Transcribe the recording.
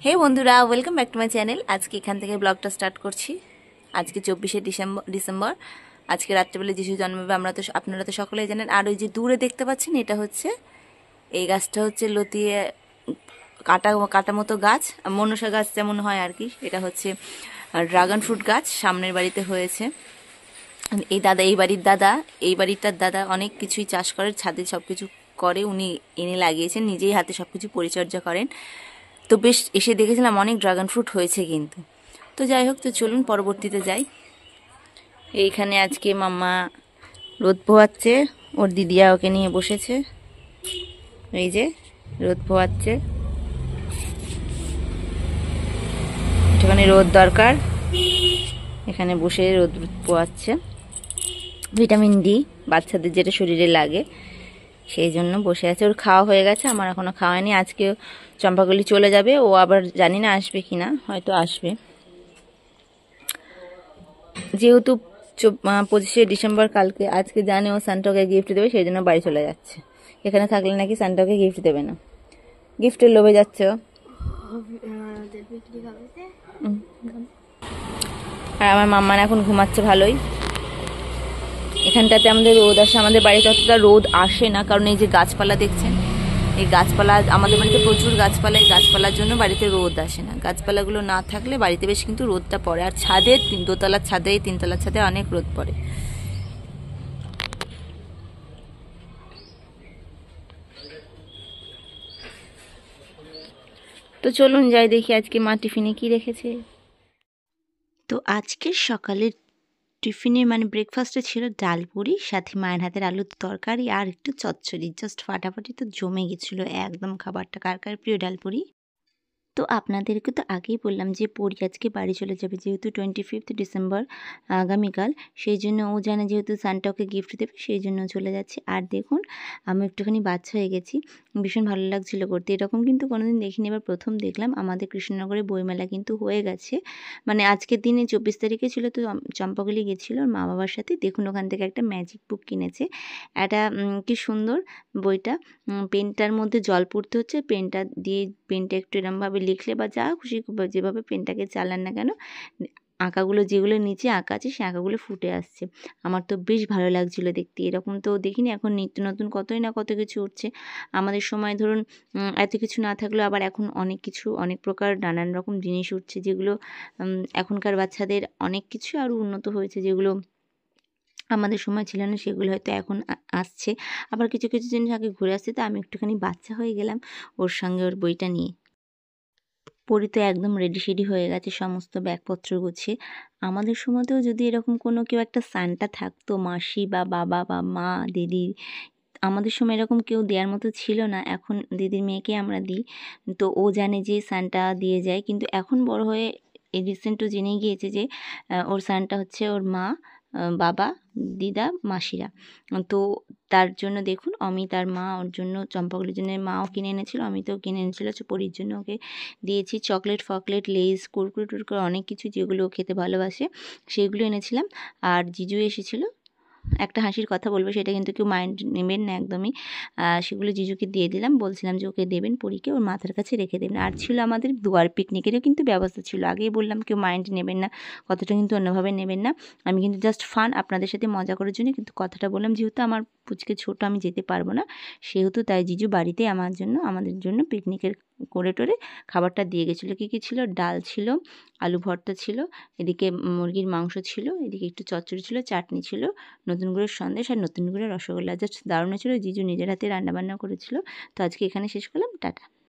হে বন্ধুরা, welcome back to my channel. আজকে এখান থেকে ব্লগটা স্টার্ট করছি। আজকে 24শে ডিসেম্বর। আজকে রাত্রেবেলা যিশু জন্মাবে, আপনারা তো সকলেই জানেন। আর ওই যে দূরে দেখতে পাচ্ছেন, এটা হচ্ছে, এই গাছটা হচ্ছে লতিয়ে কাটা কাটা মতো গাছ, মনসা গাছ যেমন হয় আর কি। এটা হচ্ছে ড্রাগন ফ্রুট গাছ, সামনের বাড়িতে হয়েছে। এই বাড়িটার দাদা অনেক কিছুই চাষ করে, ছাদে সবকিছু করে, উনি এনে লাগিয়েছেন, নিজেই হাতে সবকিছু পরিচর্যা করেন। তো বেশ এসে দেখেছিলাম অনেক ড্রাগন ফ্রুট হয়েছে কিন্তু। তো যাই হোক, তো চলুন পরবর্তীতে যাই। এইখানে আজকে মাম্মা রোদ পোহাচ্ছে, ওর দিদিয়া ওকে নিয়ে বসেছে। এই যে রোদ পোহাচ্ছে, একটুখানি রোদ দরকার, এখানে বসে রোদ পোহাচ্ছে। ভিটামিন ডি বাচ্চাদের যেটা শরীরে লাগে, সেই জন্য বসে আছে। ওর খাওয়া হয়ে গেছে, আমার এখনো খাওয়া হয়নি। আজকে চম্পাকলি চলে যাবে, ও আবার জানি না আসবে কিনা, হয়তো আসবে। যেহেতু 25শে ডিসেম্বর কালকে, আজকে জানে ও সান্টাকে গিফট দেবে, সেই জন্য বাড়ি চলে যাচ্ছে। এখানে থাকলে নাকি সান্টাকে গিফট দেবে না, গিফটের লোভে যাচ্ছে ও। আর আমার মাম্মান এখন ঘুমাচ্ছে ভালোই। এখানটাতে আমাদের রোদ আসে, আমাদের বাড়িতে অতটা রোদ আসে না, কারণ এই যে গাছপালা দেখছেন, এই গাছপালা, আমাদের বাড়িতে প্রচুর গাছপালা, এই গাছপালার জন্য বাড়িতে রোদ আসে না। গাছপালাগুলো না থাকলে বাড়িতে বেশ কিন্তু রোদটা পড়ে। আর ছাদে, দোতলার ছাদে, তিনতলার ছাদে অনেক রোদ পড়ে। তো চলুন যাই, দেখি আজকে মা টিফিনে কি রেখেছে। তো আজকের সকালের টিফিনে মানে ব্রেকফাস্টে ছিল ডাল পুরি, সাথে মায়ের হাতের আলুর তরকারি আর একটু চচ্চড়ি। জাস্ট ফাটাফাটি, তো জমে গেছিলো একদম খাবারটা। কার কার প্রিয় ডাল পুরি? তো আপনাদেরকে তো আগেই বললাম যে পরি আজকে বাড়ি চলে যাবে, যেহেতু 25 ডিসেম্বর আগামীকাল, সেই জন্য ও জানে যেহেতু সান্টা ওকে গিফট দেবে, সেই জন্য চলে যাচ্ছে। আর দেখুন, আমি একটুখানি বাচ্চা হয়ে গেছি, ভীষণ ভালো লাগছিলো করতে। এরকম কিন্তু কোনোদিন দেখিনি, এবার প্রথম দেখলাম। আমাদের কৃষ্ণনগরে বইমেলা কিন্তু হয়ে গেছে, মানে আজকের দিনে 24 তারিখে ছিল। তো চম্পাকলি গেছিলো ওর মা বাবার সাথে। দেখুন ওখান থেকে একটা ম্যাজিক বুক কিনেছে, একটা কি সুন্দর বইটা। পেনটার মধ্যে জল পড়তে হচ্ছে, পেনটা দিয়ে পেনটা একটু এরমভাবে লিখলে বা যা খুশি যেভাবে পেনটাকে চালান না কেন, আঁকাগুলো যেগুলো নিচে আঁকা আছে সে আঁকাগুলো ফুটে আসছে। আমার তো বেশ ভালো লাগছিলো দেখতে, এরকম তো দেখিনি। এখন নিত্য নতুন কতই না কত কিছু উঠছে। আমাদের সময় ধরুন এত কিছু না থাকলেও আবার এখন অনেক কিছু, অনেক প্রকার নানান রকম জিনিস উঠছে, যেগুলো এখনকার বাচ্চাদের অনেক কিছু আরও উন্নত হয়েছে, যেগুলো আমাদের সময় ছিল না, সেগুলো হয়তো এখন আসছে। আবার কিছু কিছু জিনিস আগে ঘুরে আসছে। তো আমি একটুখানি বাচ্চা হয়ে গেলাম ওর সঙ্গে, ওর বইটা নিয়ে। পরি তো একদম রেডি শেডি হয়ে গেছে সমস্ত ব্যাগপত্র গুছিয়ে। আমাদের সময়তেও যদি এরকম কোনো কেউ একটা সান্টা থাকতো, মাসি বা বাবা বা মা, দিদি, আমাদের সময় এরকম কেউ দেওয়ার মতো ছিল না। এখন দিদির মেয়েকে আমরা দিই, তো ও জানে যে সান্টা দিয়ে যায়। কিন্তু এখন বড় হয়ে এই রিসেন্টও জেনে গিয়েছে যে ওর সান্টা হচ্ছে ওর মা, বাবা, দিদা, মাসিরা। তো তার জন্য দেখুন, অমিত আর মা ওর জন্য, চম্পাকলির জন্য মাও কিনে এনেছিল, অমিতও কিনে এনেছিল। পরির জন্য ওকে দিয়েছি চকলেট ফকলেট, লেস, কুরকুরে টুরকুরে, অনেক কিছু যেগুলো ও খেতে ভালোবাসে সেগুলো এনেছিলাম। আর জিজু এসেছিলো। একটা হাসির কথা বলবো, সেটা কিন্তু কেউ মাইন্ড নেবেন না একদমই। সেগুলো জিজুকে দিয়ে দিলাম, বলছিলাম যে ওকে দেবেন, পরীকে ওর মাথার কাছে রেখে দেবেন। আর ছিল আমাদের দুয়ার পিকনিকেরও কিন্তু ব্যবস্থা ছিল, আগেই বললাম কেউ মাইন্ড নেবেন না, কথাটা কিন্তু অন্যভাবে নেবেন না। আমি কিন্তু জাস্ট ফান, আপনাদের সাথে মজা করার জন্য কিন্তু কথাটা বললাম। যেহেতু আমার পুচকে ছোট, আমি যেতে পারবো না, সেহেতু তাই জিজু বাড়িতে আমাদের জন্য পিকনিকের করে টোরে খাবারটা দিয়ে গেছিলো। কী কী ছিল? ডাল ছিল, আলু ভর্তা ছিল, এদিকে মুরগির মাংস ছিল, এদিকে একটু চচ্চড়ি ছিল, চাটনি ছিল, নতুন গুঁড়োর সন্দেশ আর নতুন গুঁড়োর রসগোল্লা। জাস্ট দারুণ ছিল, জিজু নিজের হাতে রান্নাবান্না করেছিল। তো আজকে এখানে শেষ করলাম, টাটা।